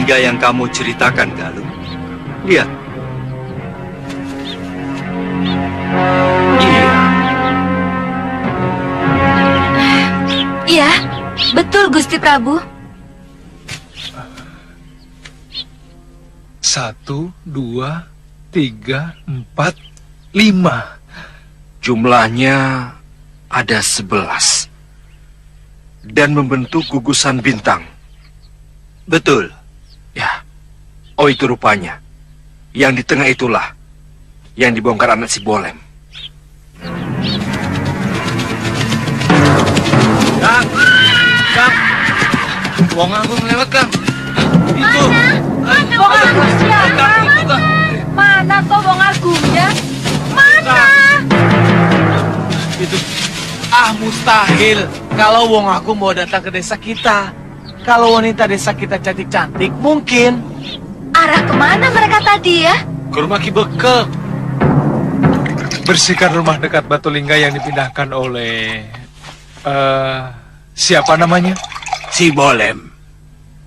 Lingga yang kamu ceritakan, Galuh. Lihat. Iya. Iya, betul Gusti Prabu. 1, 2, 3, 4, 5. Jumlahnya ada 11. Dan membentuk gugusan bintang. Betul. Ya. Oh, itu rupanya. Yang di tengah itulah yang dibongkar anak si Bolem. Kang! Wong Agung lewat, Kang. Itu. Wong Agung siapa? Mana kok Wong Agungnya? Mana? Itu. Mustahil. Kalau Wong Agung mau datang ke desa kita. Kalau wanita desa kita cantik-cantik, mungkin. Arah kemana mereka tadi ya? Ke rumah Ki Beke. Bersihkan rumah dekat Batu Lingga yang dipindahkan oleh... siapa namanya? Si Bolem.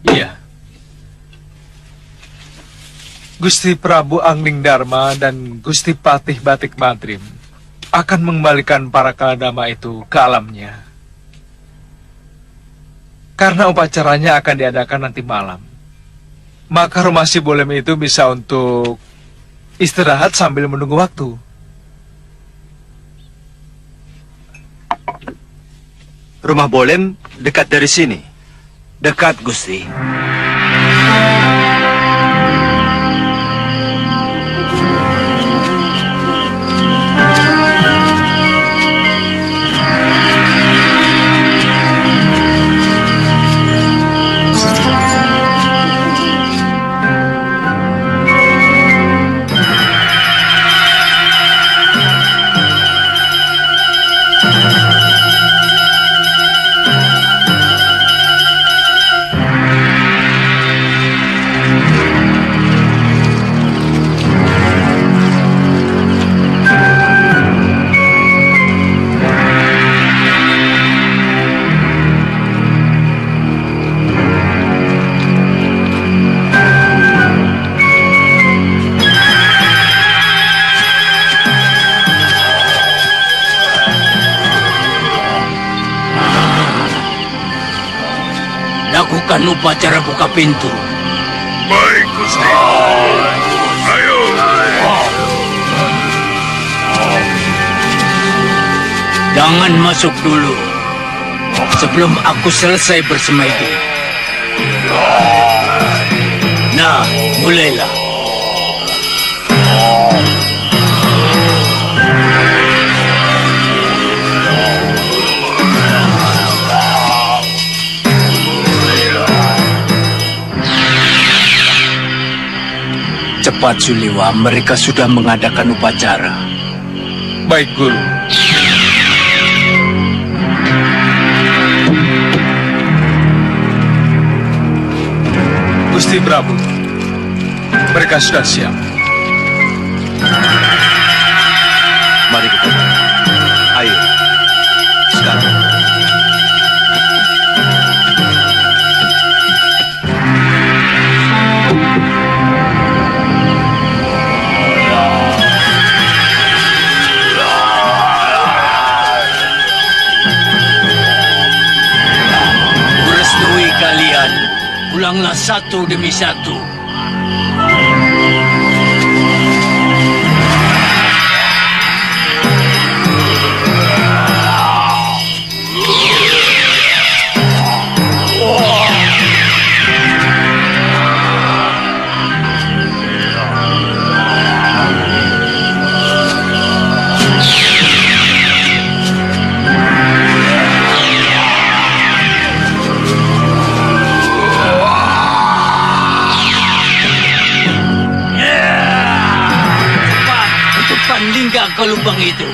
Iya. Gusti Prabu Angling Dharma dan Gusti Patih Batik Madrim akan mengembalikan para kaladama itu ke alamnya. Karena upacaranya akan diadakan nanti malam. Maka rumah si Bolem itu bisa untuk istirahat sambil menunggu waktu. Rumah Bolem dekat dari sini. Dekat, Gusti. Lakukan upacara buka pintu. Baik, Gusti. Ayo. Jangan masuk dulu. Sebelum aku selesai bersemedi. Nah, mulailah. Cepat, Suliwa, mereka sudah mengadakan upacara. Baik, Guru. Gusti Prabu, mereka sudah siap. Mari kita. Ayo. Sekarang. Pulanglah satu demi satu. Lingga ke lubang itu.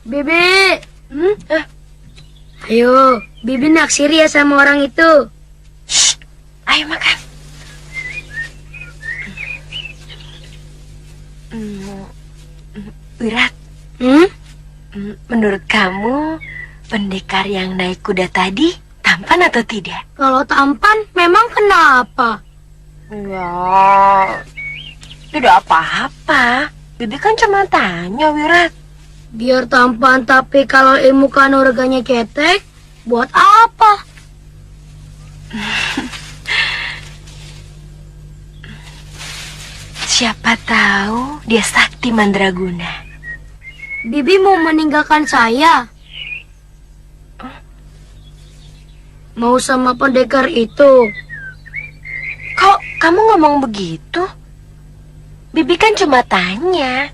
Bibi. Ayo, Bibi naksir ya sama orang itu. Ayo makan. Wirat, menurut kamu pendekar yang naik kuda tadi tampan atau tidak? Kalau tampan, memang kenapa? Ya, tidak apa-apa. Bibi kan cuma tanya, Wirat. Biar tampan, tapi kalau ilmu kanuraganya cetek, buat apa? Siapa tahu dia sakti mandraguna. Bibi mau meninggalkan saya? Mau sama pendekar itu? Kok kamu ngomong begitu? Bibi kan cuma tanya.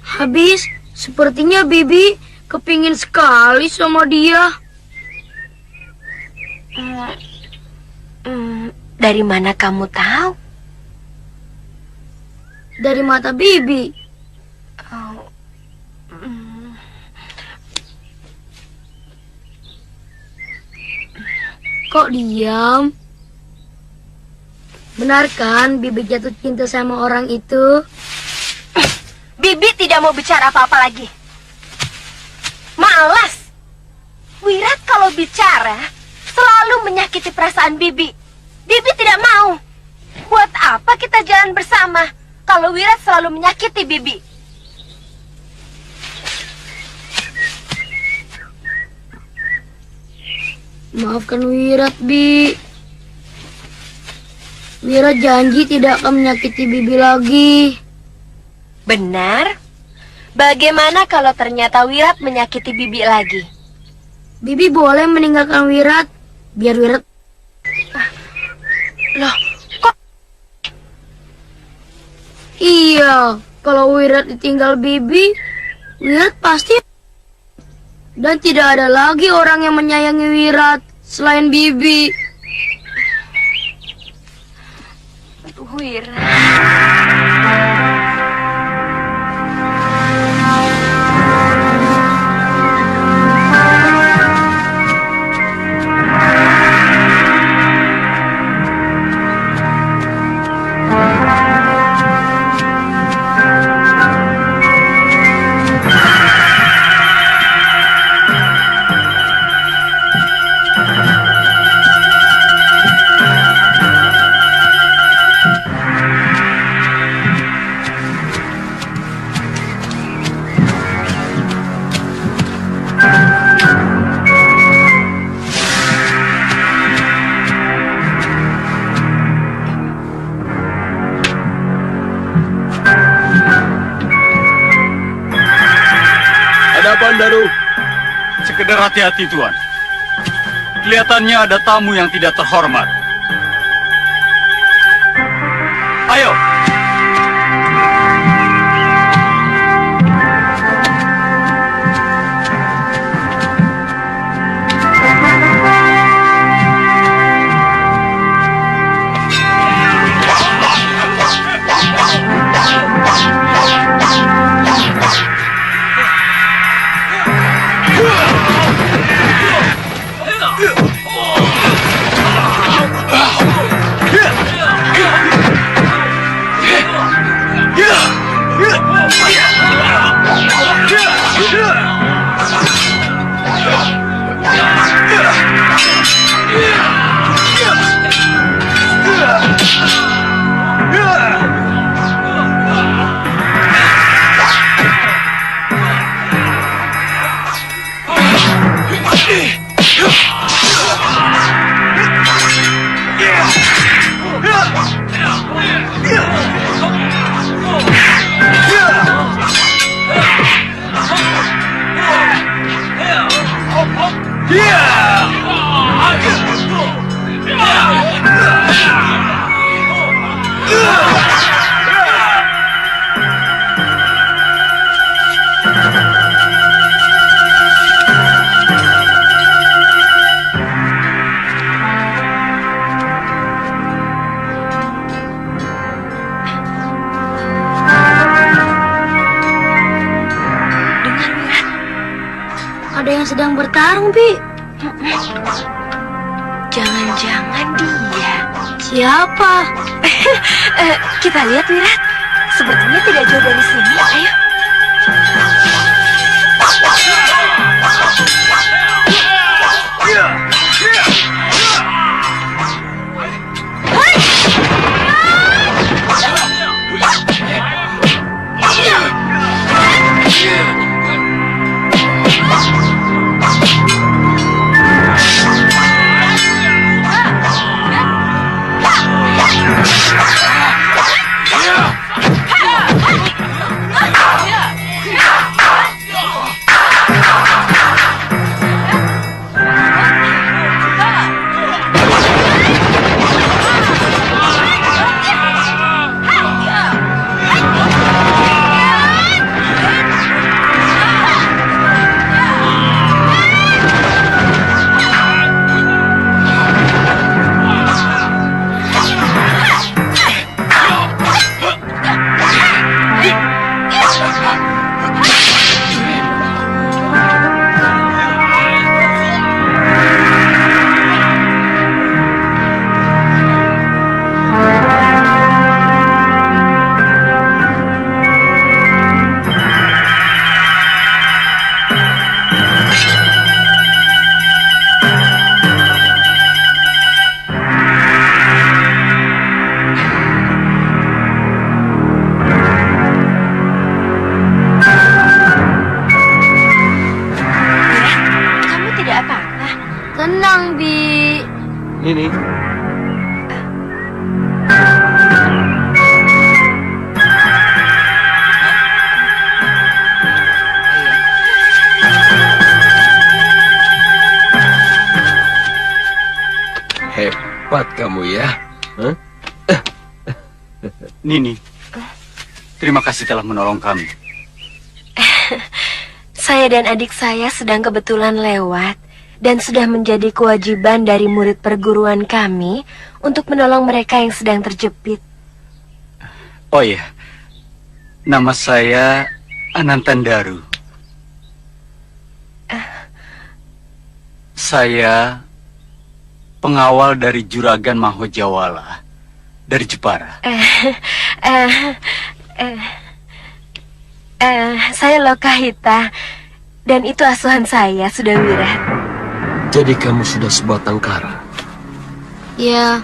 Habis, sepertinya Bibi kepingin sekali sama dia. Dari mana kamu tahu? Dari mata Bibi. Kok diam? Benar kan Bibi jatuh cinta sama orang itu? Bibi tidak mau bicara apa-apa lagi. Malas. Wirat kalau bicara selalu menyakiti perasaan Bibi. Bibi tidak mau. Buat apa kita jalan bersama kalau Wirat selalu menyakiti Bibi? Maafkan Wirat, Bi. Wirat janji tidak akan menyakiti Bibi lagi. Benar? Bagaimana kalau ternyata Wirat menyakiti Bibi lagi? Bibi boleh meninggalkan Wirat, biar Wirat... Loh, kok? Iya, kalau Wirat ditinggal Bibi, Wirat pasti... Dan tidak ada lagi orang yang menyayangi Wirat selain Bibi. Wirat. Daru, sekedar hati-hati Tuan. Kelihatannya ada tamu yang tidak terhormat. Ayo. ada yang sedang bertarung, Bi. Jangan-jangan dia. Siapa? Kita lihat, Wirat. Sepertinya tidak jauh dari sini. Ayo. Tenang, Bi. Ini. Hebat kamu ya. Hah? Nini, terima kasih telah menolong kami. Saya dan adik saya sedang kebetulan lewat dan sudah menjadi kewajiban dari murid perguruan kami untuk menolong mereka yang sedang terjepit. Oh iya, nama saya Anantandaru. Saya pengawal dari Juragan Mahojawala dari Jepara. Saya Lokahita dan itu asuhan saya, sudah Wirat. Jadi kamu sudah sebatang kara. Ya.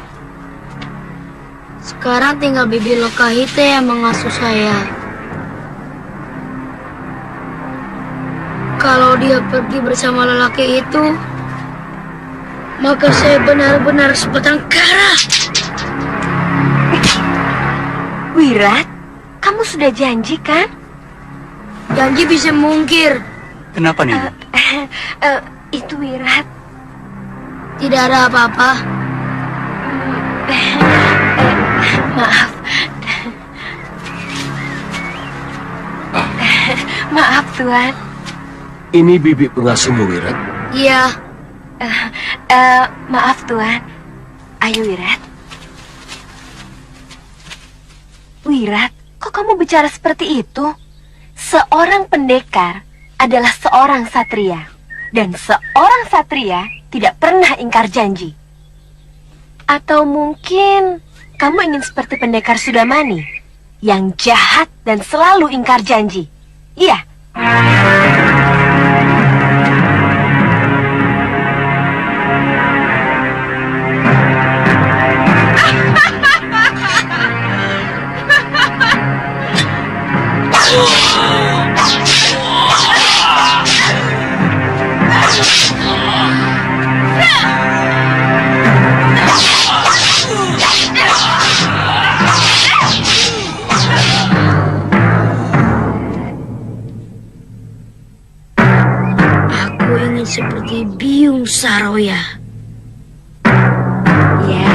Sekarang tinggal Bibi Lokahita yang mengasuh saya. Kalau dia pergi bersama lelaki itu, maka saya benar-benar sebatang kara. Wirat, kamu sudah janji kan? Janji bisa mungkir. Kenapa Nini? Itu Wirat. Tidak ada apa-apa. Maaf. Maaf, Tuan. Ini bibi pengasuhmu, Wirat. Iya. Maaf, Tuan. Ayo, Wirat. Wirat, kok kamu bicara seperti itu? Seorang pendekar adalah seorang satria. Dan seorang satria tidak pernah ingkar janji. Atau mungkin kamu ingin seperti pendekar Sudamani yang jahat dan selalu ingkar janji. Iya. Aku ingin seperti Biung Saroya. Ya,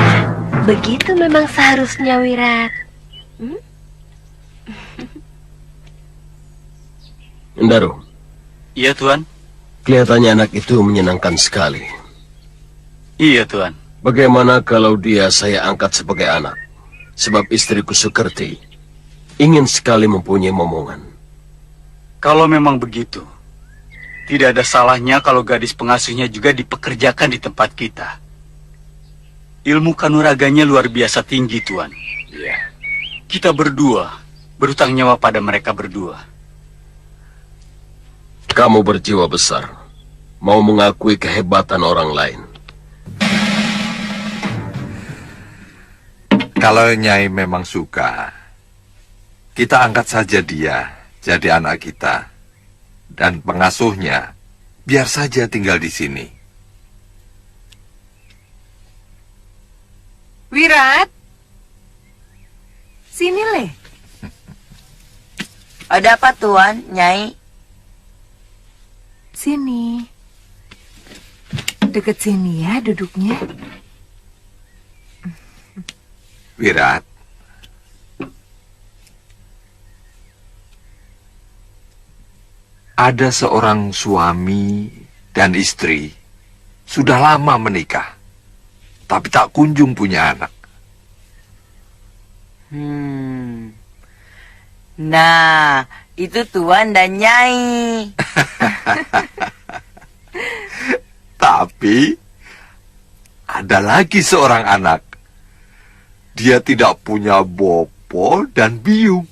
begitu memang seharusnya, Wirat. Endaro, Iya Tuan. kelihatannya anak itu menyenangkan sekali. Iya Tuan. Bagaimana kalau dia saya angkat sebagai anak? Sebab istriku Sukerti ingin sekali mempunyai momongan. Kalau memang begitu, Tidak ada salahnya kalau gadis pengasuhnya juga dipekerjakan di tempat kita. Ilmu kanuraganya luar biasa tinggi, Tuan. Ya. Kita berdua berhutang nyawa pada mereka berdua. Kamu berjiwa besar, mau mengakui kehebatan orang lain. Kalau Nyai memang suka, kita angkat saja dia jadi anak kita. Dan pengasuhnya, biar saja tinggal di sini. Wirat, sini Le. Ada apa Tuan, Nyai? Sini. Deket sini ya duduknya. Wirat, ada seorang suami dan istri sudah lama menikah, tapi tak kunjung punya anak. Nah, itu Tuan dan Nyai. Tapi ada lagi seorang anak. Dia tidak punya bopo dan biung.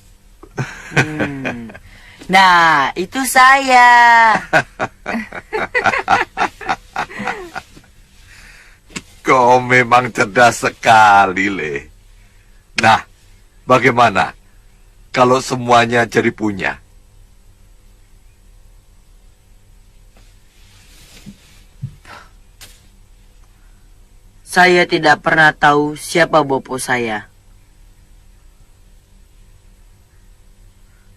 Nah, itu saya. Kau memang cerdas sekali, Le. Nah, bagaimana kalau semuanya jadi punya? Saya tidak pernah tahu siapa bopo saya.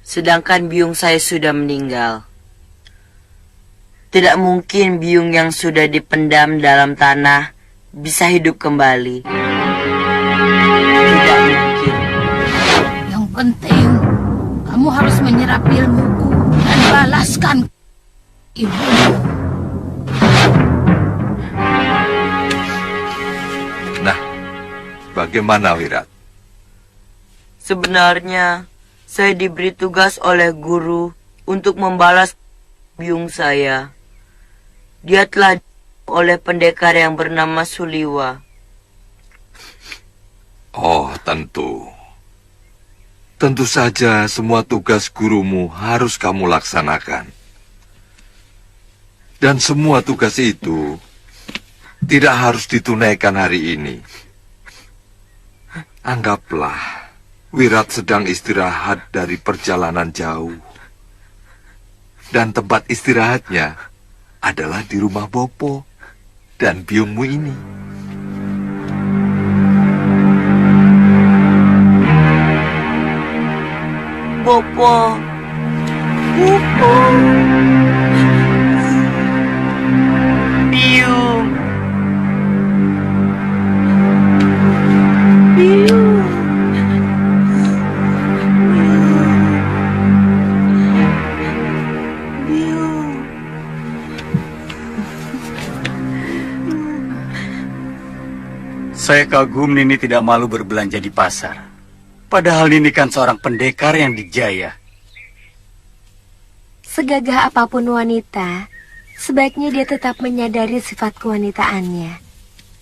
Sedangkan biung saya sudah meninggal. Tidak mungkin biung yang sudah dipendam dalam tanah bisa hidup kembali. Tidak mungkin. Yang penting, kamu harus menyerap ilmuku dan balaskan ibumu. Nah, bagaimana Wirat? Sebenarnya, saya diberi tugas oleh guru untuk membalas biung saya. Dia telah oleh pendekar yang bernama Suliwa. Oh, tentu. Tentu saja semua tugas gurumu harus kamu laksanakan. Dan semua tugas itu tidak harus ditunaikan hari ini. Anggaplah Wirat sedang istirahat dari perjalanan jauh. Dan tempat istirahatnya adalah di rumah Bopo dan biungmu ini. Bopo. Bopo. Biung. Biung. Saya kagum Nini tidak malu berbelanja di pasar. Padahal Nini kan seorang pendekar yang dijaya. Segagah apapun wanita, sebaiknya dia tetap menyadari sifat kewanitaannya.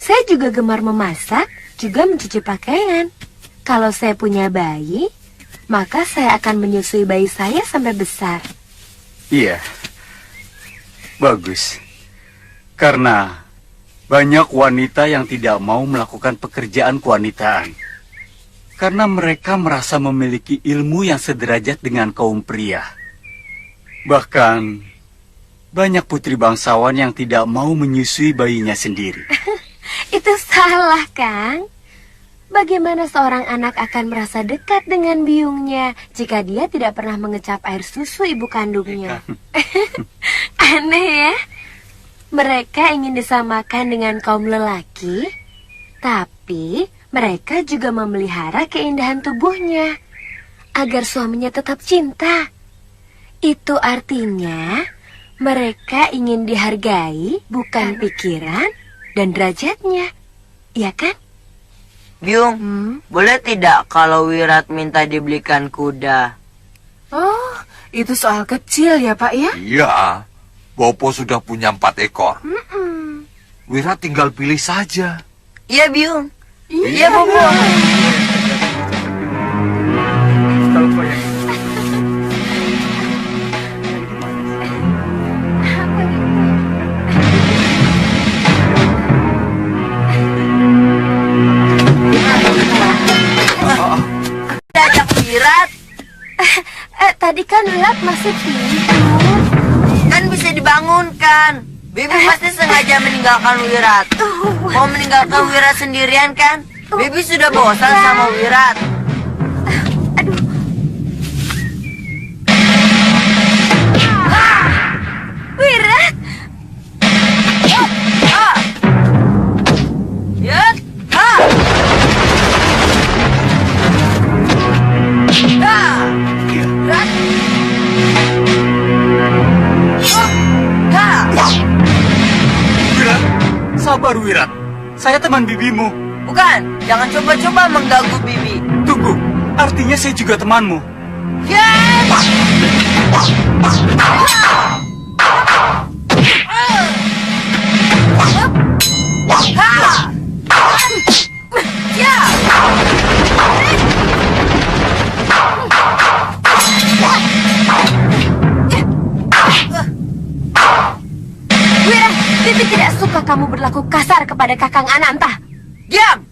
Saya juga gemar memasak, juga mencuci pakaian. Kalau saya punya bayi, maka saya akan menyusui bayi saya sampai besar. Iya, bagus. Karena banyak wanita yang tidak mau melakukan pekerjaan kewanitaan. Karena mereka merasa memiliki ilmu yang sederajat dengan kaum pria. Bahkan, banyak putri bangsawan yang tidak mau menyusui bayinya sendiri. Itu salah, Kang. Bagaimana seorang anak akan merasa dekat dengan biungnya jika dia tidak pernah mengecap air susu ibu kandungnya? Aneh ya? Mereka ingin disamakan dengan kaum lelaki, tapi mereka juga memelihara keindahan tubuhnya agar suaminya tetap cinta. Itu artinya mereka ingin dihargai bukan pikiran dan derajatnya, ya kan? Biung, boleh tidak kalau Wirat minta dibelikan kuda? Oh, itu soal kecil ya Pak ya? Iya, Bopo sudah punya 4 ekor. Wirat tinggal pilih saja. Iya, Biung. Iya, Bobo. Ajak Wirat. Tadi kan Wirat masih tidur. Kan bisa dibangunkan. Bibi pasti sengaja meninggalkan Wirat. Mau meninggalkan Wirat sendirian kan? Bibi sudah bosan sama Wirat. Wirat! Yat! Wirat, sabar Wirat. Saya teman bibimu. Bukan, jangan coba-coba mengganggu Bibi. Tunggu, artinya saya juga temanmu. Wirat, Bibi tidak suka kamu berlaku kasar kepada Kakang Ananta. Diam!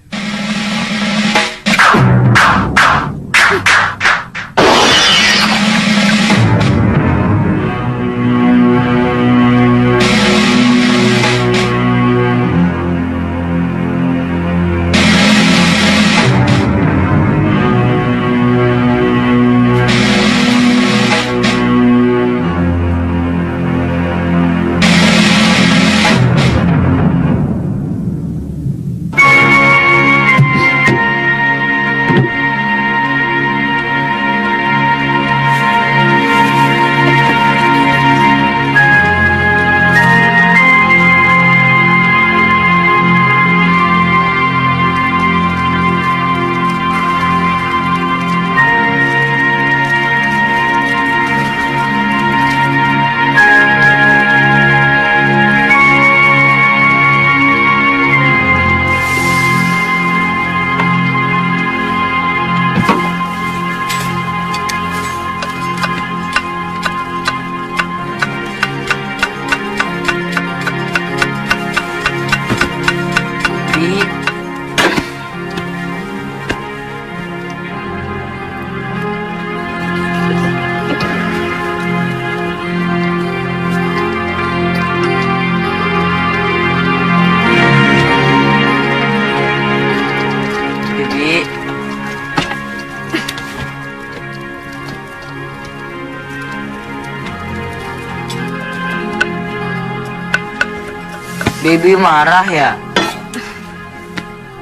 Bibi marah ya?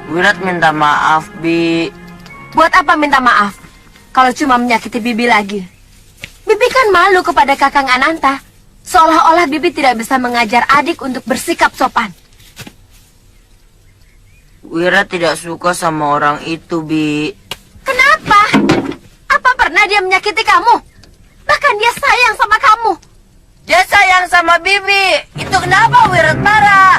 Wirat minta maaf, Bi. Buat apa minta maaf? Kalau cuma menyakiti Bibi lagi. Bibi kan malu kepada Kakang Ananta. Seolah-olah Bibi tidak bisa mengajar adik untuk bersikap sopan. Wirat tidak suka sama orang itu, Bi. Kenapa? Apa pernah dia menyakiti kamu? Bahkan dia sayang sama kamu. Dia sayang sama Bibi. Itu kenapa Wirat marah?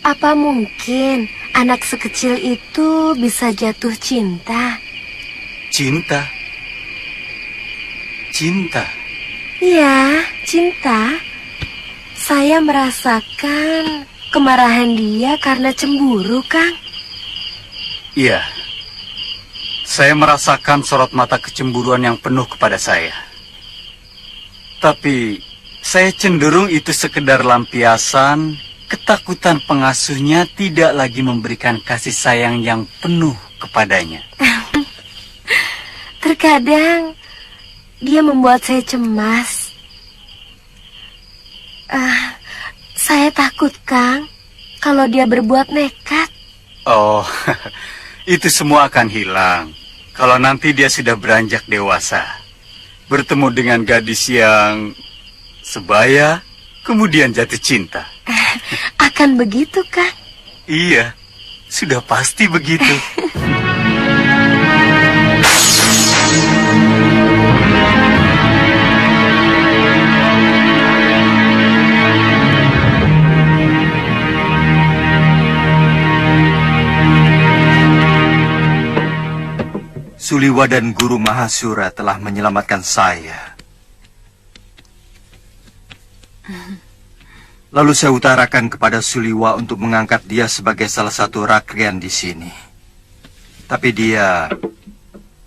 Apa mungkin anak sekecil itu bisa jatuh cinta? Cinta? Cinta? Iya, cinta. Saya merasakan kemarahan dia karena cemburu, Kang. Iya. Saya merasakan sorot mata kecemburuan yang penuh kepada saya. Tapi saya cenderung itu sekedar lampiasan. Ketakutan pengasuhnya tidak lagi memberikan kasih sayang yang penuh kepadanya. Terkadang dia membuat saya cemas. Saya takut, Kang, kalau dia berbuat nekat. Oh, itu semua akan hilang. Kalau nanti dia sudah beranjak dewasa, bertemu dengan gadis yang sebaya, kemudian jatuh cinta. Akan begitu, Kang? Iya, sudah pasti begitu. Suliwa dan Guru Mahasura telah menyelamatkan saya. Lalu saya utarakan kepada Suliwa untuk mengangkat dia sebagai salah satu rakrian di sini. Tapi dia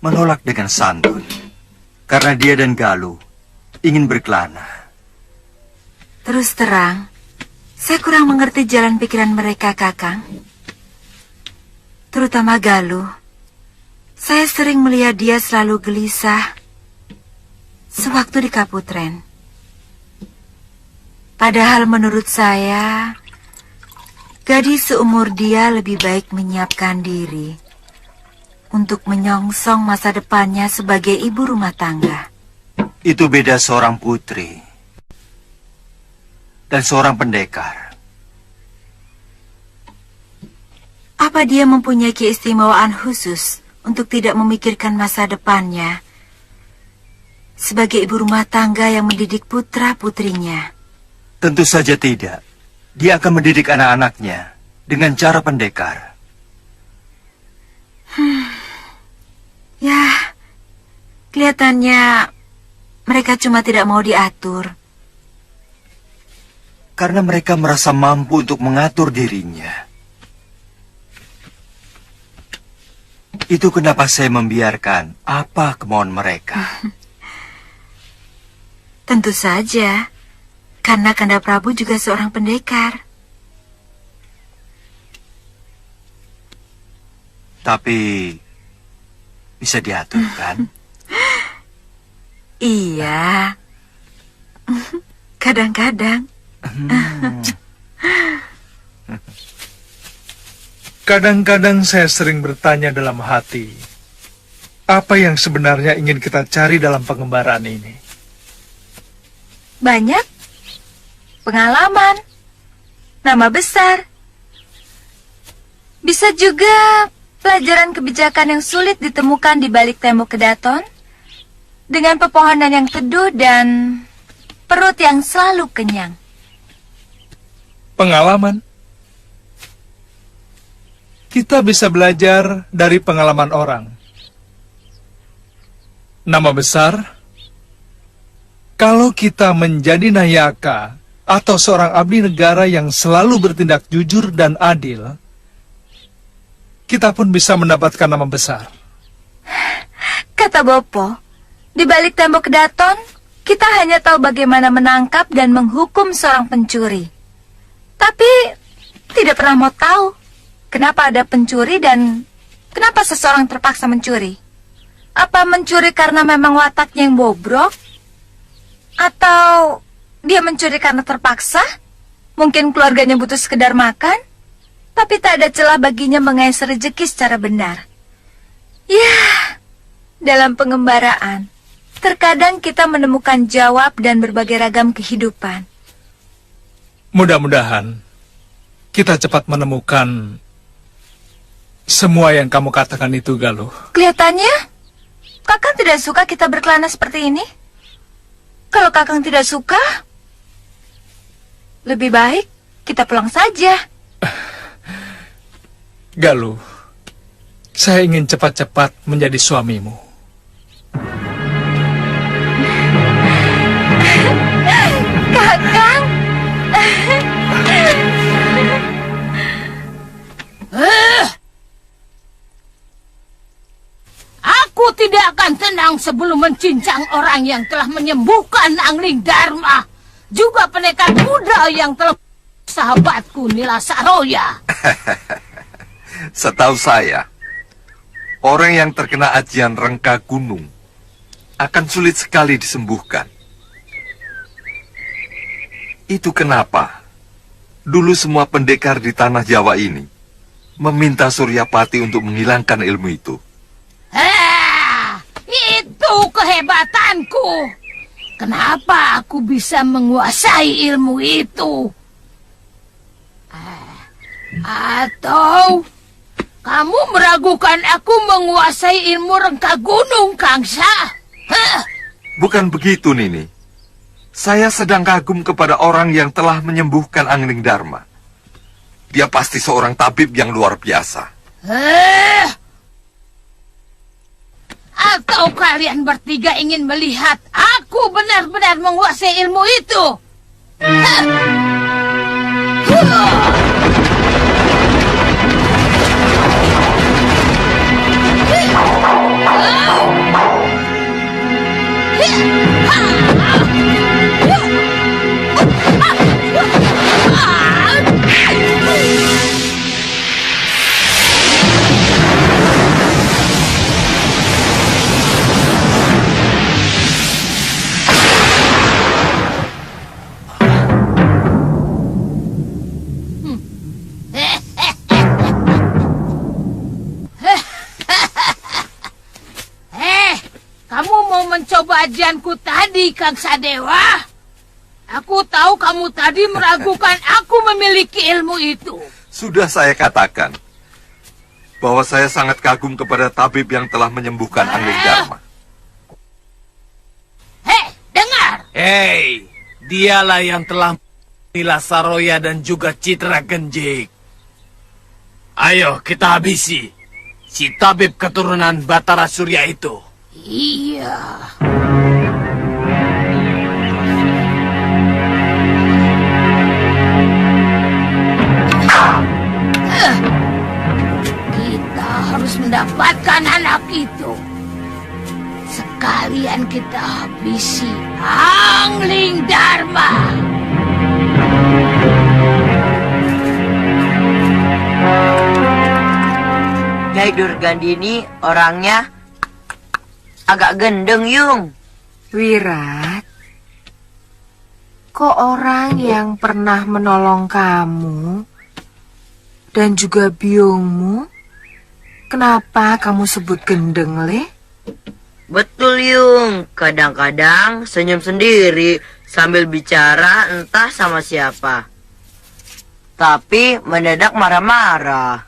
menolak dengan santun. Karena dia dan Galuh ingin berkelana. Terus terang, saya kurang mengerti jalan pikiran mereka, Kakang. Terutama Galuh. Saya sering melihat dia selalu gelisah sewaktu di Kaputren. Padahal menurut saya, gadis seumur dia lebih baik menyiapkan diri untuk menyongsong masa depannya sebagai ibu rumah tangga. Itu beda seorang putri dan seorang pendekar. Apa dia mempunyai keistimewaan khusus untuk tidak memikirkan masa depannya sebagai ibu rumah tangga yang mendidik putra-putrinya? Tentu saja tidak. Dia akan mendidik anak-anaknya dengan cara pendekar. Ya, kelihatannya mereka cuma tidak mau diatur. Karena mereka merasa mampu untuk mengatur dirinya. Itu kenapa saya membiarkan apa kemauan mereka. Tentu saja, karena Kanda Prabu juga seorang pendekar. Tapi bisa diatur, kan? Iya. Kadang-kadang. Kadang-kadang saya sering bertanya dalam hati, apa yang sebenarnya ingin kita cari dalam pengembaraan ini? Banyak. Pengalaman. Nama besar. Bisa juga pelajaran kebijakan yang sulit ditemukan di balik tembok kedaton, dengan pepohonan yang teduh dan perut yang selalu kenyang. Pengalaman? Kita bisa belajar dari pengalaman orang. Nama besar? Kalau kita menjadi nayaka atau seorang abdi negara yang selalu bertindak jujur dan adil, kita pun bisa mendapatkan nama besar. Kata Bopo, di balik tembok kedaton, kita hanya tahu bagaimana menangkap dan menghukum seorang pencuri. Tapi tidak pernah mau tahu kenapa ada pencuri dan kenapa seseorang terpaksa mencuri. Apa mencuri karena memang wataknya yang bobrok? Atau dia mencuri karena terpaksa? Mungkin keluarganya butuh sekedar makan, tapi tak ada celah baginya mengais rezeki secara benar. Ya, dalam pengembaraan, terkadang kita menemukan jawab dan berbagai ragam kehidupan. Mudah-mudahan kita cepat menemukan semua yang kamu katakan itu, Galuh. Kelihatannya, Kakang tidak suka kita berkelana seperti ini. Kalau Kakang tidak suka, lebih baik kita pulang saja. Galuh, saya ingin cepat-cepat menjadi suamimu. Kakang! Aku tidak akan tenang sebelum mencincang orang yang telah menyembuhkan Angling Dharma, juga pendekar muda yang telah sahabatku Nila Saroya. Setahu saya, orang yang terkena ajian rengka gunung akan sulit sekali disembuhkan. Itu kenapa dulu semua pendekar di tanah Jawa ini meminta Suryapati untuk menghilangkan ilmu itu. kehebatanku. Kenapa aku bisa menguasai ilmu itu? Atau kamu meragukan aku menguasai ilmu rengka gunung, Kangsa? Bukan begitu, Nini. Saya sedang kagum kepada orang yang telah menyembuhkan Angling Dharma. Dia pasti seorang tabib yang luar biasa. Atau kalian bertiga ingin melihat aku benar-benar menguasai ilmu itu? Kamu mau mencoba ajianku tadi, Kang Sadewa? Aku tahu kamu tadi meragukan aku memiliki ilmu itu. Sudah saya katakan bahwa saya sangat kagum kepada tabib yang telah menyembuhkan Angling Dharma. Dengar! Hei, dialah yang telah Nila Saroya dan juga Citra Genjik. Ayo kita habisi si tabib keturunan Batara Surya itu. Iya. Kita harus mendapatkan anak itu. Sekalian kita habisi Angling Dharma. Nyai Durgandini orangnya agak gendeng, Yung. Wirat, kok orang yang pernah menolong kamu dan juga biungmu, kenapa kamu sebut gendeng, Le? Betul, Yung. Kadang-kadang senyum sendiri sambil bicara entah sama siapa. Tapi mendadak marah-marah.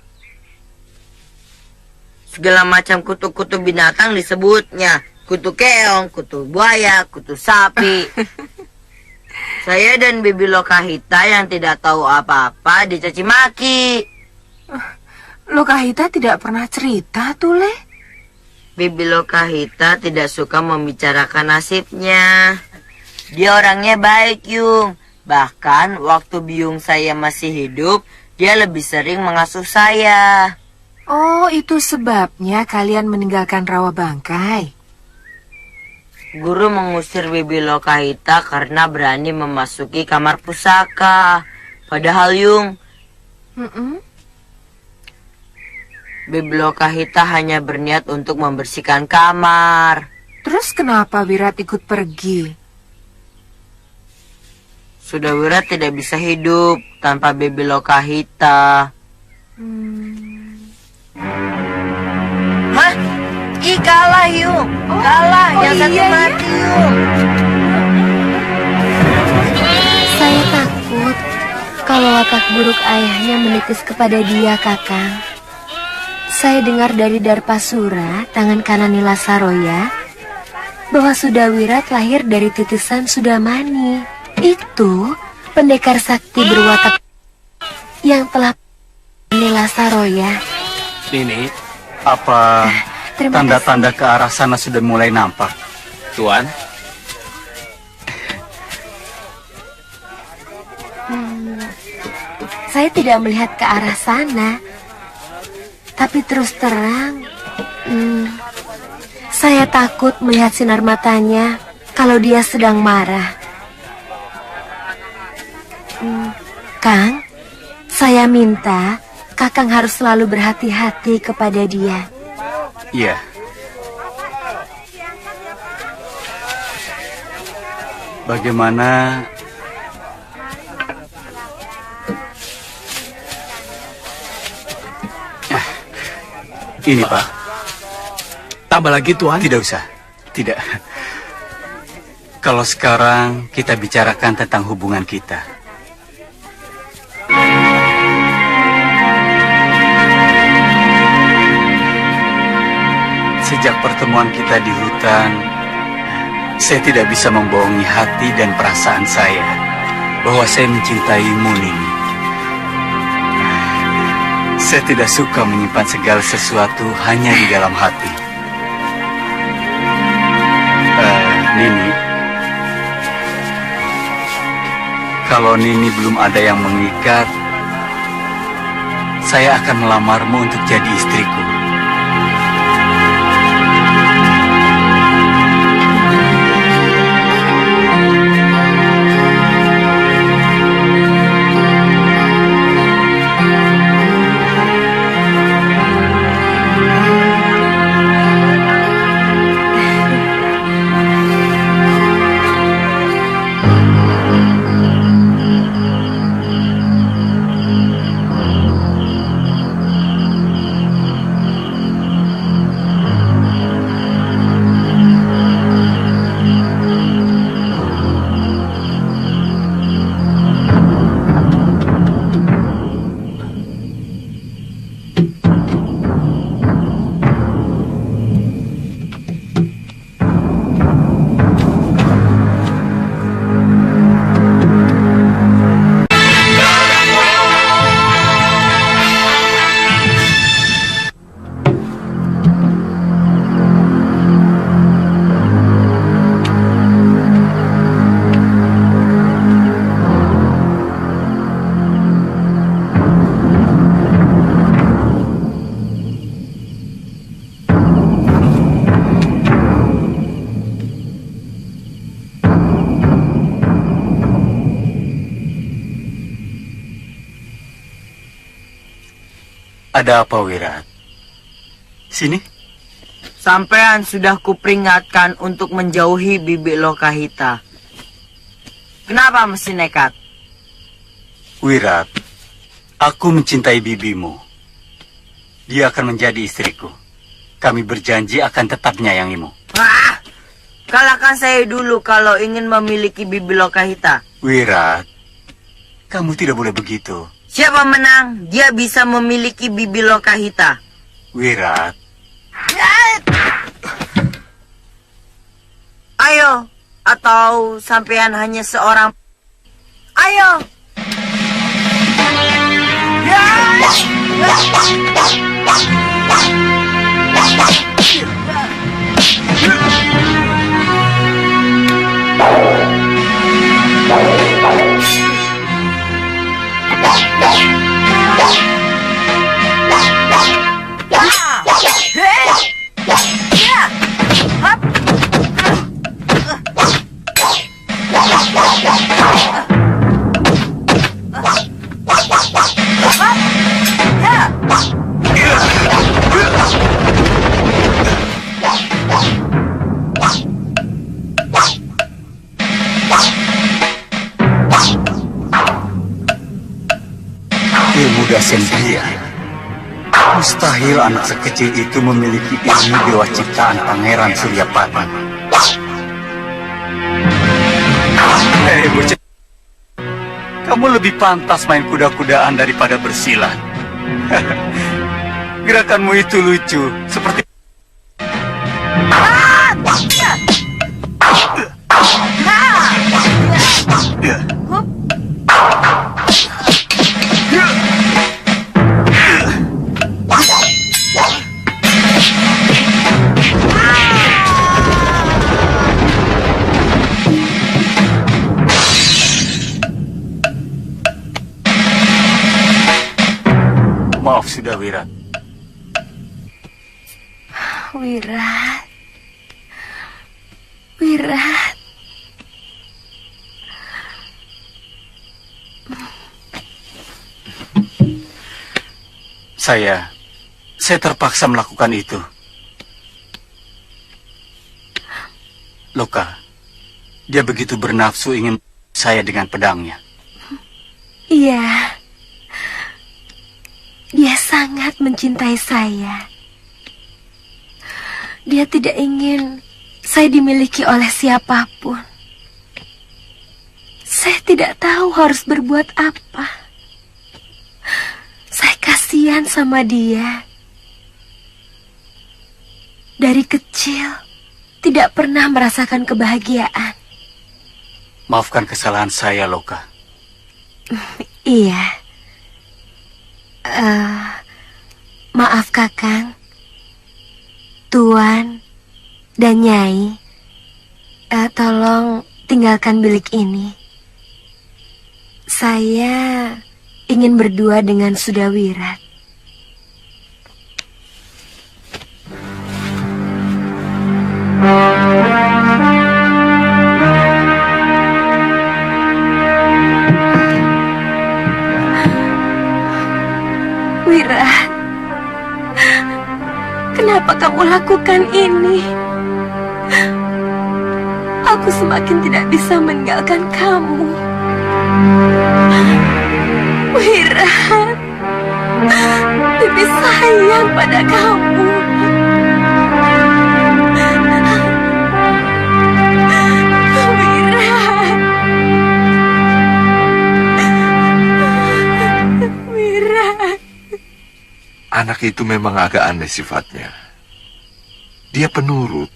Segala macam kutu-kutu binatang disebutnya. Kutu keong, kutu buaya, kutu sapi. Saya dan Bibi Lokahita yang tidak tahu apa-apa dicaci maki. Lokahita tidak pernah cerita tuh, Le. Bibi Lokahita tidak suka membicarakan nasibnya. Dia orangnya baik, Yung. Bahkan waktu biung saya masih hidup, dia lebih sering mengasuh saya. Oh, itu sebabnya kalian meninggalkan Rawa Bangkai. Guru mengusir Bibi Lokahita karena berani memasuki kamar pusaka. Padahal, Yung, Bibi Lokahita hanya berniat untuk membersihkan kamar. Terus kenapa Wirat ikut pergi? Sudah Wirat tidak bisa hidup tanpa Bibi Lokahita. Hah? Ih, kalah, Yung. Kalah, yang satu mati, Yung. Saya takut kalau watak buruk ayahnya menitis kepada dia, Kakang. Saya dengar dari Darpasura, tangan kanan Nila Saroya, bahwa Sudawirat lahir dari titisan Sudamani. Itu pendekar sakti berwatak yang telah Nila Saroya. Nini, apa tanda-tanda ke arah sana sudah mulai nampak? Tuan? Saya tidak melihat ke arah sana. Tapi terus terang, saya takut melihat sinar matanya kalau dia sedang marah. Kang, saya minta Kakang harus selalu berhati-hati kepada dia. Iya. Bagaimana ini, Pak? Tambah lagi, Tuan? Tidak usah. Tidak. Kalau sekarang kita bicarakan tentang hubungan kita. Sejak pertemuan kita di hutan, saya tidak bisa membohongi hati dan perasaan saya bahwa saya mencintaimu, Nini. Saya tidak suka menyimpan segala sesuatu hanya di dalam hati. Nini, kalau Nini belum ada yang mengikat, saya akan melamarmu untuk jadi istriku. Ada apa, Wirat? Sini. Sampean sudah kuperingatkan untuk menjauhi Bibi Lokahita. Kenapa mesti nekat? Wirat, aku mencintai bibimu. Dia akan menjadi istriku. Kami berjanji akan tetap menyayangimu. Kalahkan saya dulu kalau ingin memiliki Bibi Lokahita. Wirat, kamu tidak boleh begitu. Siapa menang, dia bisa memiliki Bibi Lokahita. Wirat. Ayo, atau sampean hanya seorang. Ayo. Ilmu dasar dia. Mustahil anak sekecil itu memiliki ilmu dewa ciptaan Pangeran Suryapati. Hei bocah, kamu lebih pantas main kuda-kudaan daripada bersilat. Gerakanmu itu lucu, seperti... Maaf sudah, Wirat. Wirat. Wirat. Saya terpaksa melakukan itu. Loka, dia begitu bernafsu ingin saya dengan pedangnya. Iya. Dia sangat mencintai saya. Dia tidak ingin saya dimiliki oleh siapapun. Saya tidak tahu harus berbuat apa. Saya kasihan sama dia. Dari kecil, tidak pernah merasakan kebahagiaan. Maafkan kesalahan saya, Loka. Iya. Maaf Kakang, Tuan, dan Nyai. Tolong tinggalkan bilik ini. Saya ingin berdua dengan Sudawirat. Wirat, kenapa kamu lakukan ini? Aku semakin tidak bisa meninggalkan kamu. Wirat, Bibi sayang pada kamu. Anak itu memang agak aneh sifatnya. Dia penurut,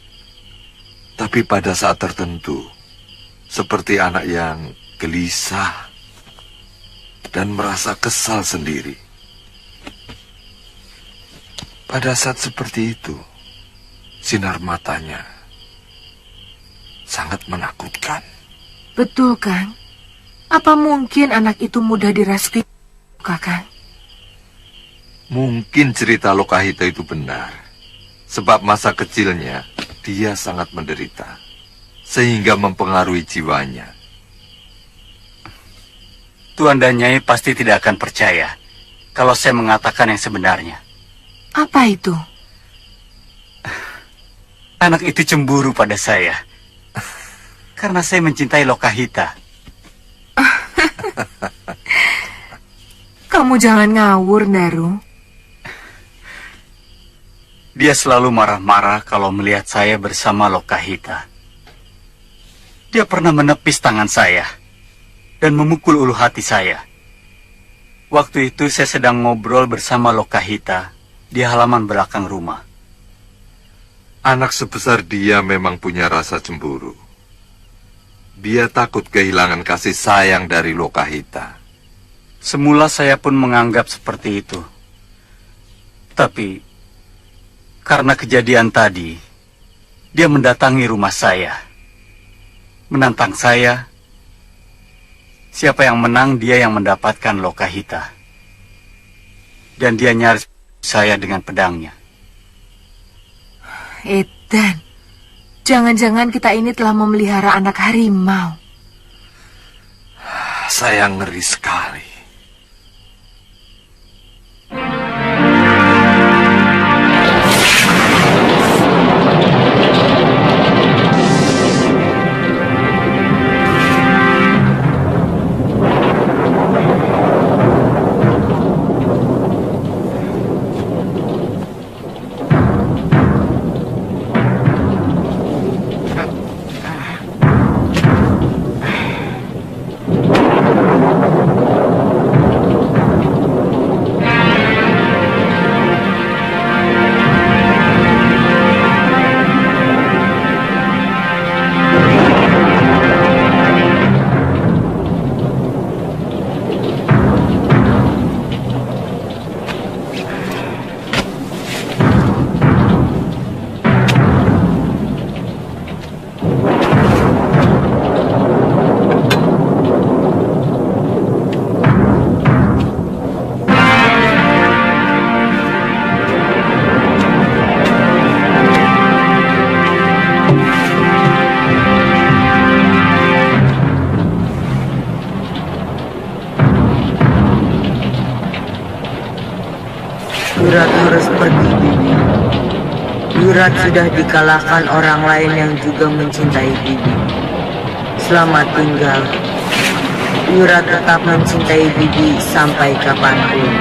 tapi pada saat tertentu, seperti anak yang gelisah dan merasa kesal sendiri. Pada saat seperti itu, sinar matanya sangat menakutkan. Betul, Kang. Apa mungkin anak itu mudah dirasuki, Kakang? Mungkin cerita Lokahita itu benar. Sebab masa kecilnya, dia sangat menderita. Sehingga mempengaruhi jiwanya. Tuan dan Nyai pasti tidak akan percaya kalau saya mengatakan yang sebenarnya. Apa itu? Anak itu cemburu pada saya. Karena saya mencintai Lokahita. Kamu jangan ngawur, Daru. Dia selalu marah-marah kalau melihat saya bersama Lokahita. Dia pernah menepis tangan saya dan memukul ulu hati saya. Waktu itu saya sedang ngobrol bersama Lokahita di halaman belakang rumah. Anak sebesar dia memang punya rasa cemburu. Dia takut kehilangan kasih sayang dari Lokahita. Semula saya pun menganggap seperti itu. Tapi karena kejadian tadi, dia mendatangi rumah saya. Menantang saya. Siapa yang menang, dia yang mendapatkan Lokahita. Dan dia nyaris saya dengan pedangnya. Edan, jangan-jangan kita ini telah memelihara anak harimau. Saya ngeri sekali. Wirat harus pergi, Bibi. Wirat sudah dikalahkan orang lain yang juga mencintai Bibi. Selamat tinggal. Wirat tetap mencintai Bibi sampai kapanpun.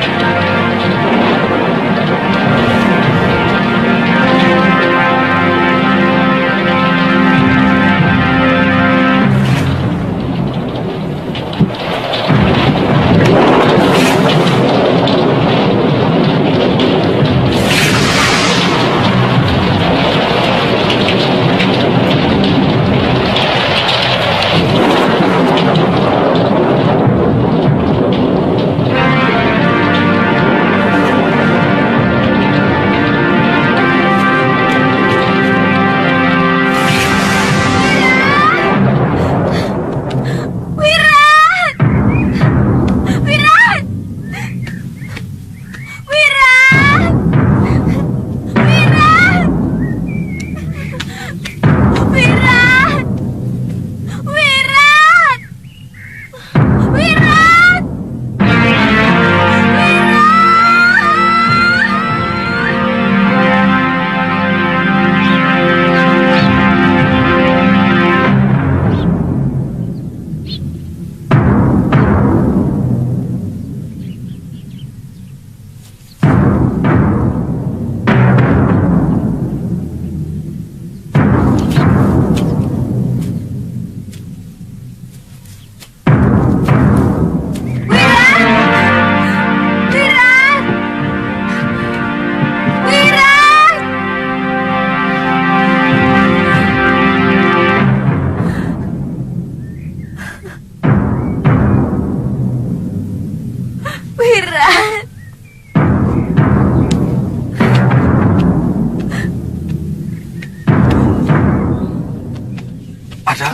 Ada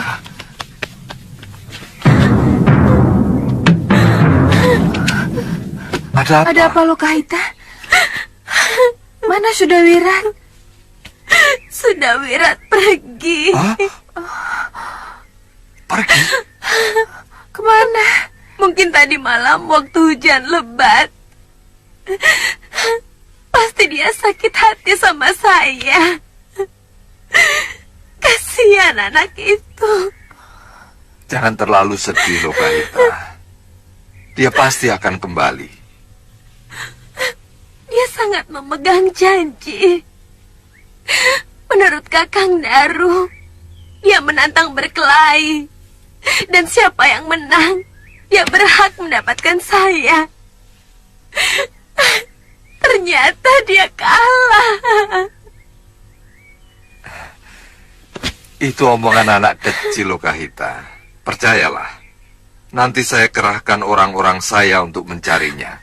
apa? Ada apa lo, Kahita? Mana sudah Wirat? Sudah Wirat pergi. Hah? Pergi? Kemana? Mungkin tadi malam waktu hujan lebat. Pasti dia sakit hati sama saya. Kasihan anak itu. Jangan terlalu sedih, Lokahita. Dia pasti akan kembali. Dia sangat memegang janji. Menurut Kakang Daru, dia menantang berkelahi. Dan siapa yang menang, dia berhak mendapatkan saya. Ternyata dia kalah. Itu omongan anak kecil, Lokahita. Percayalah. Nanti saya kerahkan orang-orang saya untuk mencarinya.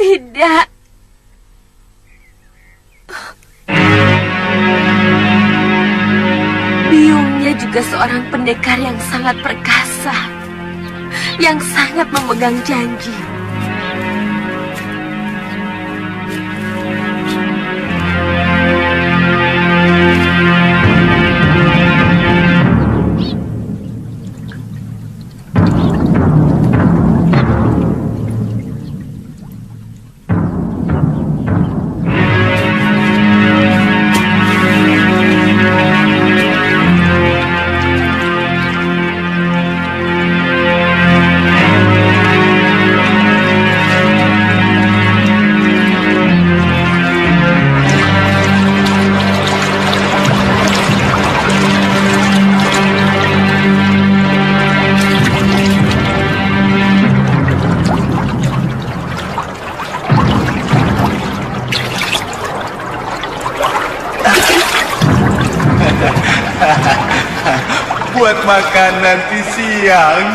Tidak. Biungnya juga seorang pendekar yang sangat perkasa, yang sangat memegang janji. Buat makan nanti siang.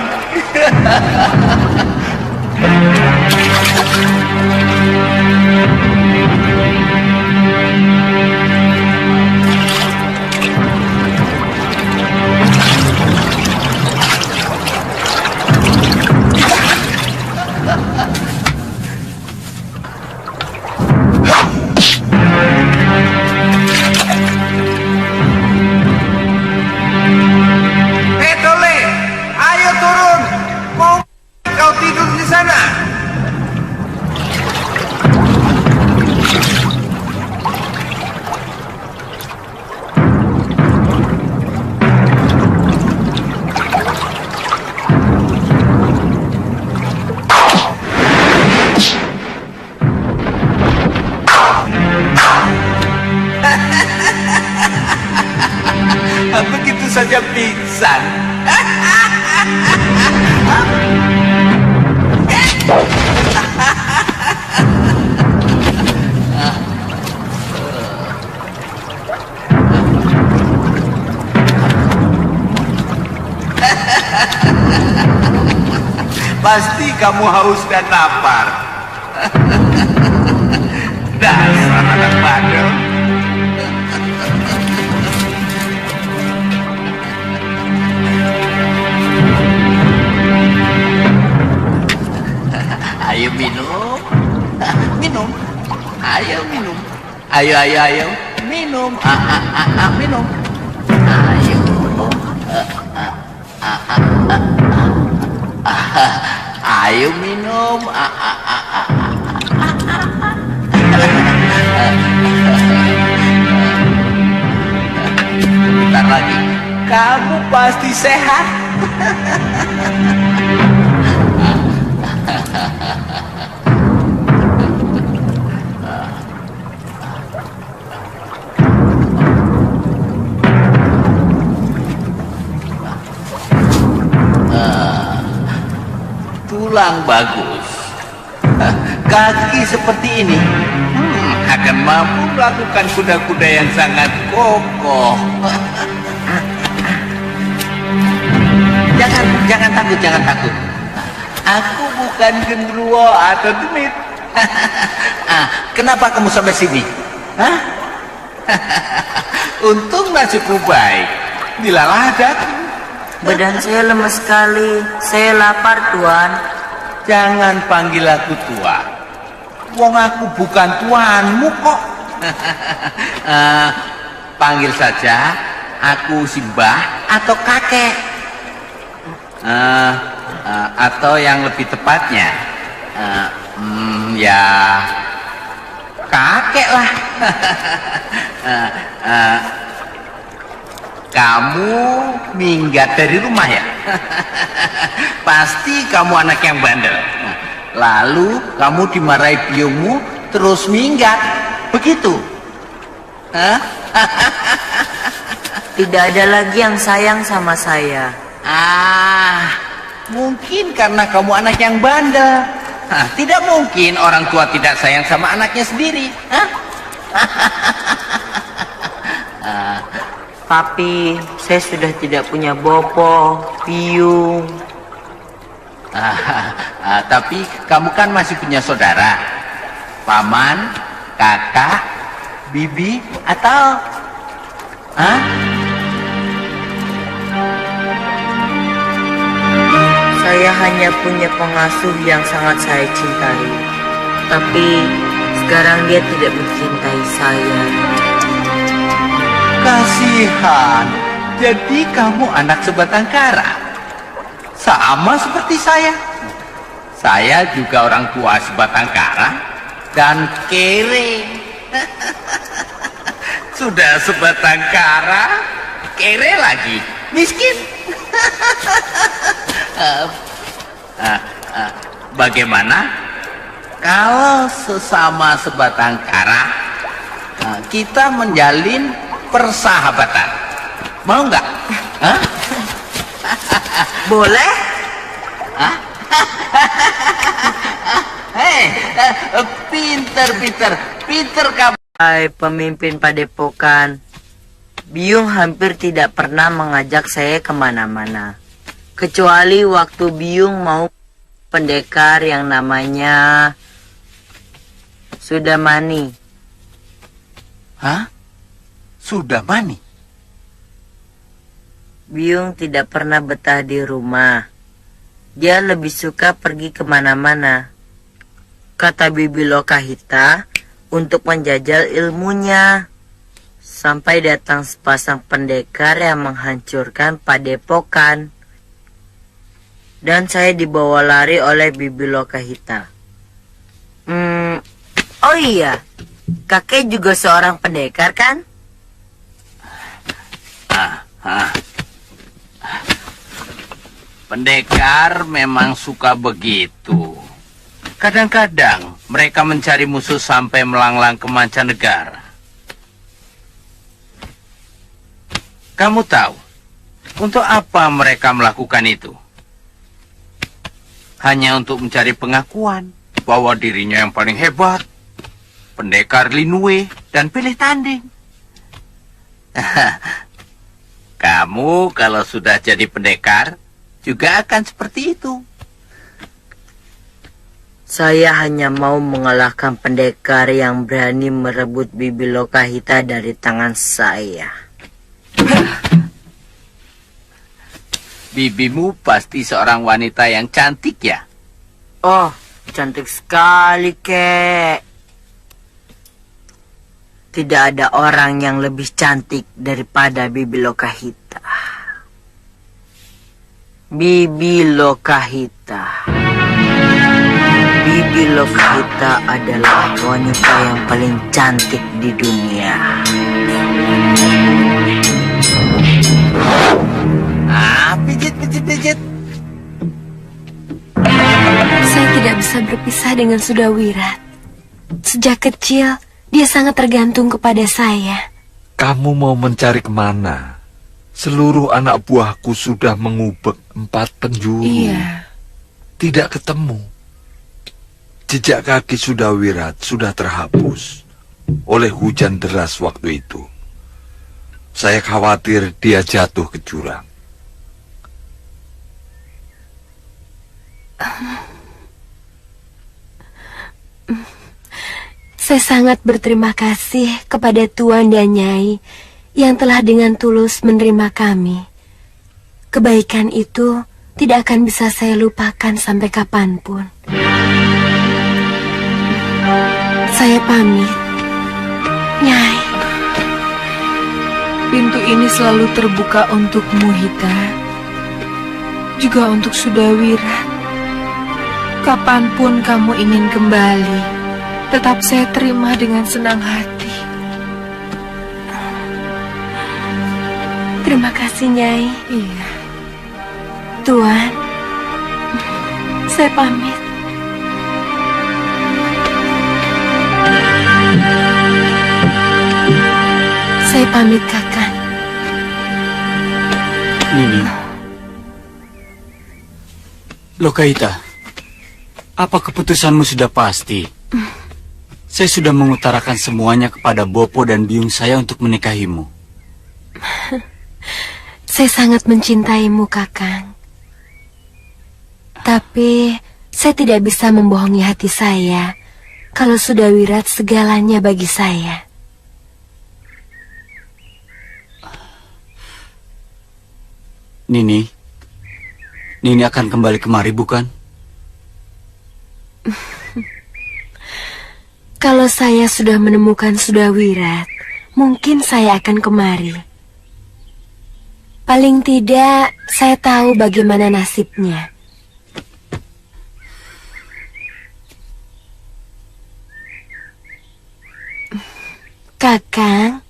Begitu saja pingsan. Pasti kamu haus dan lapar. Dasar anak bandel. Ayo minum, minum, ayo minum, ayo minum, minum, ayo, ayo minum, bentar lagi, kamu pasti sehat. Tulang bagus, kaki seperti ini akan mampu melakukan kuda-kuda yang sangat kokoh. Jangan takut. Aku bukan genderuwo atau demit. Kenapa kamu sampai sini? Hah? Untung nasibmu baik. Dilalah datang. Badan saya lemas sekali. Saya lapar, Tuan. Jangan panggil aku tua. Wong aku bukan tuanmu kok. Panggil saja aku Simbah atau kakek. Atau yang lebih tepatnya, ya kakek lah. Kamu minggat dari rumah ya? Pasti kamu anak yang bandel. Lalu kamu dimarahi biungmu terus minggat. Begitu? Hah? Tidak ada lagi yang sayang sama saya. Mungkin karena kamu anak yang bandel. Tidak mungkin orang tua tidak sayang sama anaknya sendiri. Papi, saya sudah tidak punya bopo, biung. Tapi kamu kan masih punya saudara, paman, kakak, bibi, atau Saya hanya punya pengasuh yang sangat saya cintai. Tapi sekarang dia tidak mencintai saya. Kasihan. Jadi kamu anak sebatang kara. Sama seperti saya. Saya juga orang tua sebatang kara dan kere. Sudah sebatang kara, kere lagi, miskin. Bagaimana kalau sesama sebatang kara kita menjalin persahabatan? Mau nggak? Boleh? Pinter kamu. Hai pemimpin padepokan, Biung hampir tidak pernah mengajak saya kemana-mana. Kecuali waktu Biung mau pendekar yang namanya Sudamani. Hah? Sudamani? Biung tidak pernah betah di rumah. Dia lebih suka pergi kemana-mana. Kata Bibi Lokahita untuk menjajal ilmunya. Sampai datang sepasang pendekar yang menghancurkan padepokan. Dan saya dibawa lari oleh Bibi Lokahita. Oh iya, kakek juga seorang pendekar kan? Pendekar memang suka begitu. Kadang-kadang mereka mencari musuh sampai melanglang ke mancanegara. Kamu tahu, untuk apa mereka melakukan itu? Hanya untuk mencari pengakuan bahwa dirinya yang paling hebat, pendekar Linue, dan pilih tanding. Kamu kalau sudah jadi pendekar, juga akan seperti itu. Saya hanya mau mengalahkan pendekar yang berani merebut Bibi Lokahita dari tangan saya. Bibimu pasti seorang wanita yang cantik ya? Oh, cantik sekali, Kek. Tidak ada orang yang lebih cantik daripada Bibi Lokahita. Bibi Lokahita. Bibi Lokahita adalah wanita yang paling cantik di dunia. Pijit. Saya tidak bisa berpisah dengan Sudawirat. Sejak kecil, dia sangat tergantung kepada saya. Kamu mau mencari kemana? Seluruh anak buahku sudah mengubek 4 penjuru. Iya. Tidak ketemu. Jejak kaki Sudawirat sudah terhapus oleh hujan deras waktu itu. Saya khawatir dia jatuh ke jurang. Saya sangat berterima kasih kepada Tuan dan Nyai yang telah dengan tulus menerima kami. Kebaikan itu tidak akan bisa saya lupakan sampai kapanpun. Saya pamit, Nyai. Pintu ini selalu terbuka untukmu, Hita. Juga untuk Sudawira. Kapanpun kamu ingin kembali, tetap saya terima dengan senang hati. Terima kasih, Nyai. Iya. Tuan, saya pamit. Saya pamit, Kakang. Nini. Lokaita, apa keputusanmu sudah pasti? Saya sudah mengutarakan semuanya kepada Bopo dan biung saya untuk menikahimu. Saya sangat mencintaimu, Kakang. Tapi saya tidak bisa membohongi hati saya kalau Sudawirat segalanya bagi saya. Nini akan kembali kemari, bukan? Kalau saya sudah menemukan Sudawirat, mungkin saya akan kemari. Paling tidak, saya tahu bagaimana nasibnya. Kakang,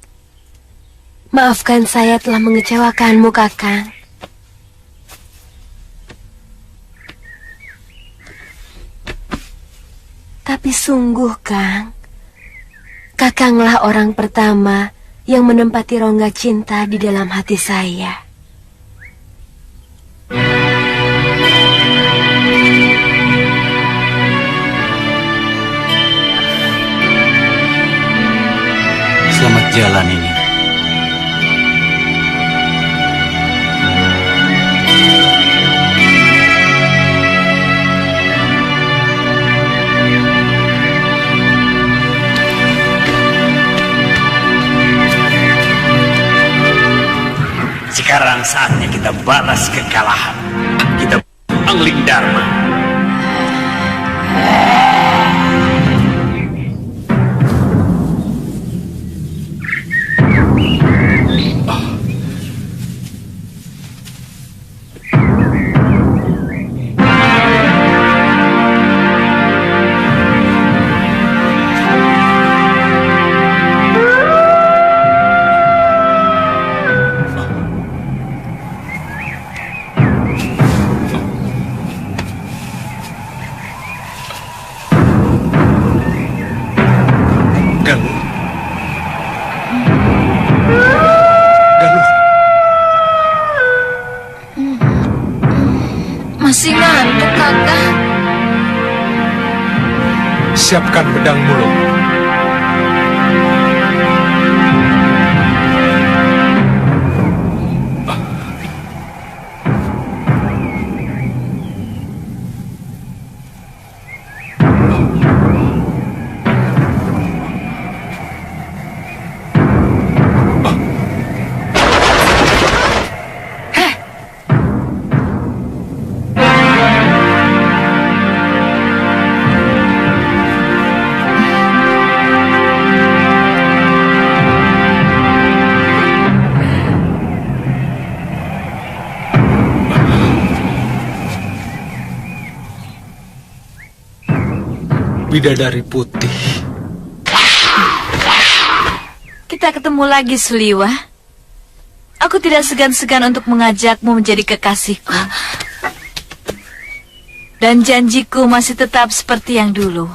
maafkan saya telah mengecewakanmu, Kakang. Tapi sungguh, Kang, Kakanglah orang pertama yang menempati rongga cinta di dalam hati saya. Selamat jalan, ini. Sekarang saatnya kita balas kekalahan. Kita Angling Dharma. Masih ngantuk, Kakak. Siapkan pedang mulung. Bidadari putih. Kita ketemu lagi, Suliwa. Aku tidak segan-segan untuk mengajakmu menjadi kekasihku. Dan janjiku masih tetap seperti yang dulu.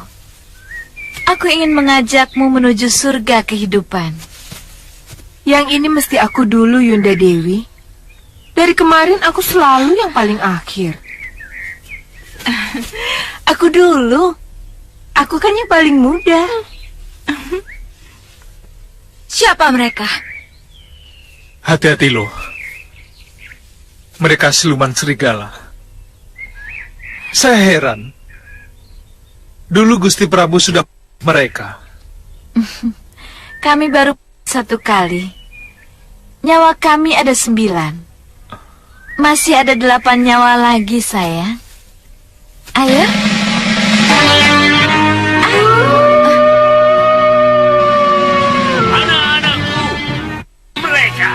Aku ingin mengajakmu menuju surga kehidupan. Yang ini mesti aku dulu, Yunda Dewi. Dari kemarin aku selalu yang paling akhir. Aku dulu. Aku kan yang paling muda. Siapa mereka? Hati-hati loh. Mereka siluman serigala. Saya heran. Dulu Gusti Prabu sudah mereka. Kami baru satu kali. Nyawa kami ada 9. Masih ada 8 nyawa lagi, sayang. Ayo. Anak-anakku, mereka.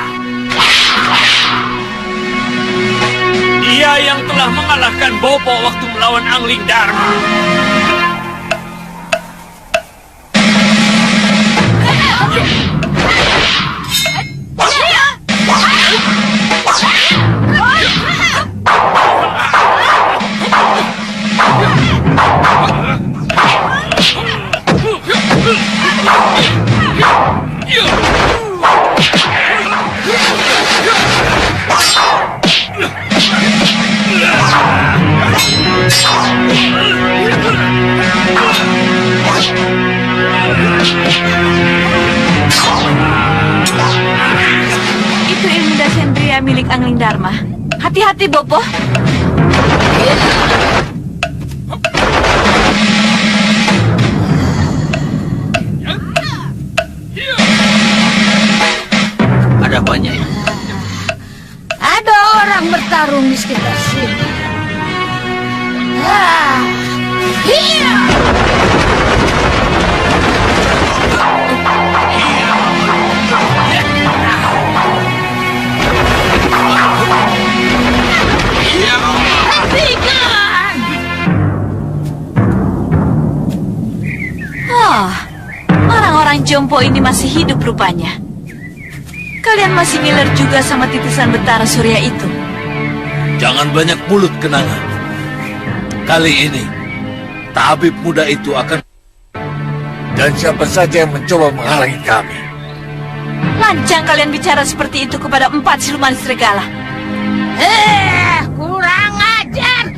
Dia yang telah mengalahkan Bopo waktu melawan Angling Dharma. Itu ilmu Dasendriya milik Angling Dharma. Hati-hati, Bopo. Ada apa, Nyai? Ada orang bertarung di sekitar sini. Iya. Hentikan! Oh, orang-orang jompo ini masih hidup rupanya. Kalian masih ngiler juga sama titisan Betara Surya itu. Jangan banyak mulut, Kenanga. Kali ini, tabib muda itu akan... Dan siapa saja yang mencoba menghalangi kami. Lancang kalian bicara seperti itu kepada 4 siluman serigala. Kurang ajar.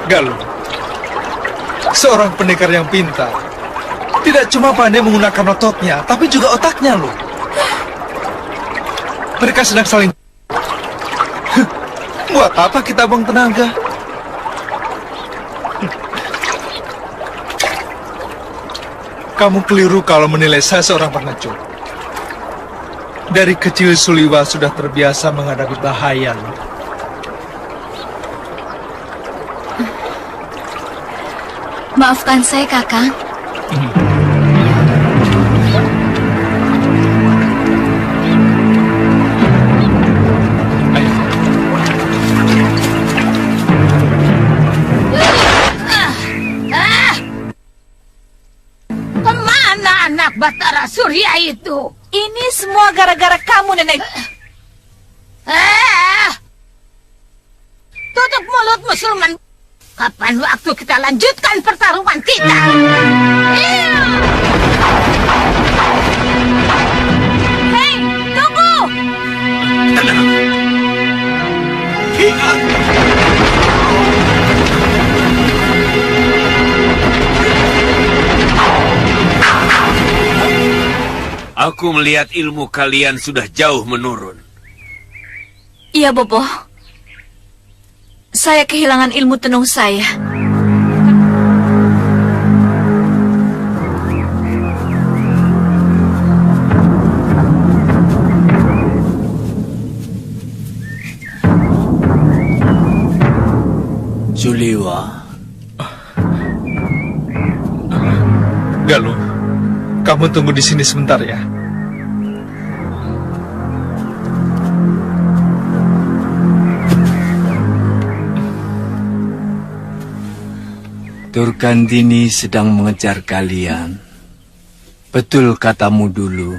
Galuh, seorang pendekar yang pintar. Tidak cuma pandai menggunakan ototnya, tapi juga otaknya loh. Mereka sedang saling... Buat apa kita buang tenaga? Kamu keliru kalau menilai saya seorang pengecut. Dari kecil Suliwa sudah terbiasa menghadapi bahaya loh. Maafkan saya, Kakang. Kemana anak Batara Surya itu? Ini semua gara-gara kamu, Nenek. Tutup mulutmu, Sulman. Kapan waktu kita lanjutkan pertarungan kita? Hei, tunggu! Aku melihat ilmu kalian sudah jauh menurun. Iya, Bopo. Saya kehilangan ilmu tenung saya. Suliwa. Galuh, kamu tunggu di sini sebentar ya. Durgandini sedang mengejar kalian. Betul katamu dulu,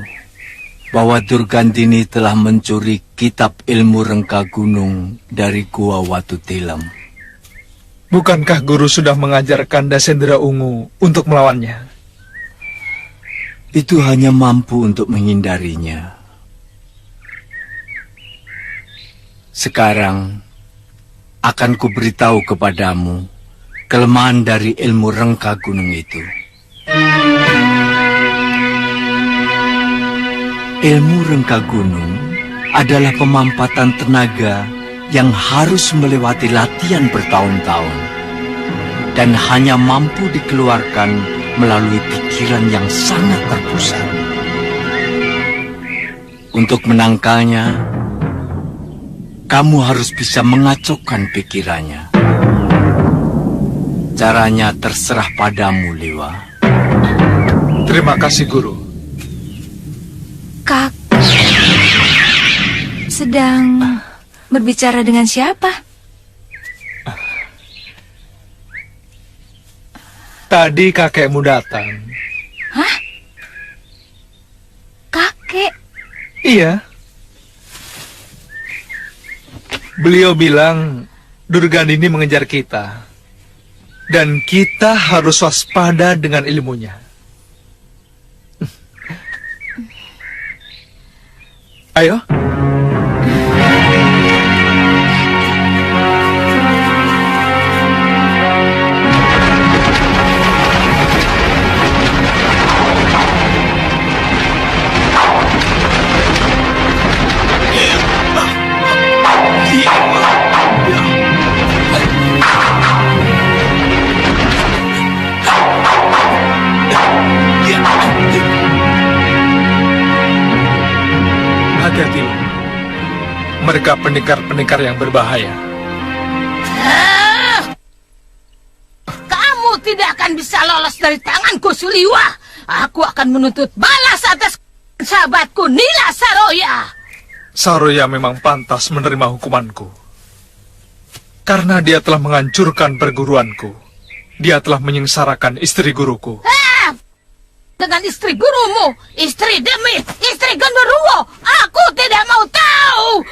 bahwa Durgandini telah mencuri kitab ilmu rengka gunung dari Gua Watu Tilem. Bukankah guru sudah mengajarkan Dasendra Ungu untuk melawannya? Itu hanya mampu untuk menghindarinya. Sekarang akan kuberitahu kepadamu kelemahan dari ilmu rengka gunung itu. Ilmu rengka gunung adalah pemampatan tenaga yang harus melewati latihan bertahun-tahun dan hanya mampu dikeluarkan melalui pikiran yang sangat terpusat. Untuk menangkalnya, kamu harus bisa mengacaukan pikirannya. Caranya terserah padamu, Lewa. Terima kasih, Guru. Kak, sedang berbicara dengan siapa? Tadi kakekmu datang. Hah? Kakek? Iya. Beliau bilang Durganini mengejar kita. Dan kita harus waspada dengan ilmunya. Ayo. Hati-hati, mereka pendekar-pendekar yang berbahaya. Kamu tidak akan bisa lolos dari tanganku, Suliwa. Aku akan menuntut balas atas sahabatku Nila Saroya. Saroya memang pantas menerima hukumanku. Karena dia telah menghancurkan perguruanku. Dia telah menyengsarakan istri guruku. Dengan istri gurumu, istri Demit, istri Genderuwo, aku tidak mau tahu.